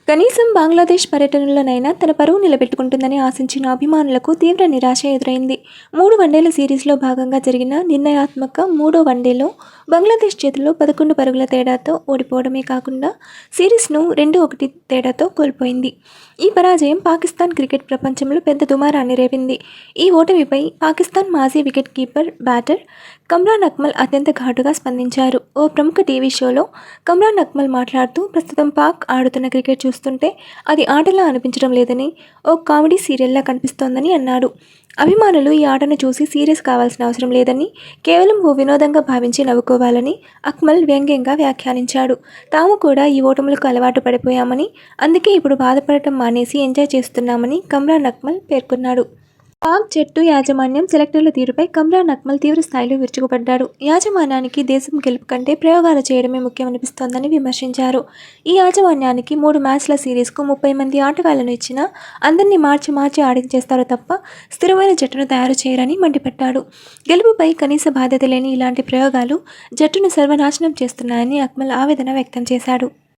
కనీసం బంగ్లాదేశ్ పర్యటనలోనైనా తన పరువు నిలబెట్టుకుంటుందని ఆశించిన అభిమానులకు తీవ్ర నిరాశ ఎదురైంది. 3 వన్డేల సిరీస్లో భాగంగా జరిగిన నిర్ణయాత్మక మూడో వన్డేలో బంగ్లాదేశ్ చేతిలో 11 పరుగుల తేడాతో ఓడిపోవడమే కాకుండా సిరీస్ను 2-1 తేడాతో కోల్పోయింది. ఈ పరాజయం పాకిస్తాన్ క్రికెట్ ప్రపంచంలో పెద్ద దుమారాన్ని రేపింది. ఈ ఓటమిపై పాకిస్తాన్ మాజీ wicket keeper, batter Kamran Akmal అత్యంత ఘాటుగా స్పందించారు. ఓ ప్రముఖ టీవీ షోలో కమ్రాన్ అక్మల్ మాట్లాడుతూ, ప్రస్తుతం పాక్ ఆడుతున్న క్రికెట్ చూస్తుంటే అది ఆటలా అనిపించడం లేదని, ఓ కామెడీ సీరియల్లా కనిపిస్తోందని అన్నాడు. అభిమానులు ఈ ఆటను చూసి సీరియస్ కావాల్సిన అవసరం లేదని, కేవలం ఓ వినోదంగా భావించి నవ్వుకోవాలని అక్మల్ వ్యంగ్యంగా వ్యాఖ్యానించాడు. తాము కూడా ఈ ఓటములకు అలవాటు పడిపోయామని, అందుకే ఇప్పుడు బాధపడటం మానేసి ఎంజాయ్ చేస్తున్నామని కమ్రాన్ అక్మల్ పేర్కొన్నాడు. పాక్ జట్టు యాజమాన్యం, సెలెక్టర్ల తీరుపై కమ్రాన్ అక్మల్ తీవ్ర స్థాయిలో విరుచుకుపడ్డాడు. యాజమాన్యానికి దేశం గెలుపు కంటే ప్రయోగాలు చేయడమే ముఖ్యమనిపిస్తోందని విమర్శించారు. ఈ యాజమాన్యానికి 3 మ్యాచ్ల సిరీస్కు 30 మంది ఆటగాళ్లను ఇచ్చినా అందరినీ మార్చి ఆడించేస్తారు తప్ప స్థిరమైన జట్టును తయారు చేయరని మండిపడ్డాడు. గెలుపుపై కనీస బాధ్యత లేని ఇలాంటి ప్రయోగాలు జట్టును సర్వనాశనం చేస్తున్నాయని అక్మల్ ఆవేదన వ్యక్తం చేశాడు.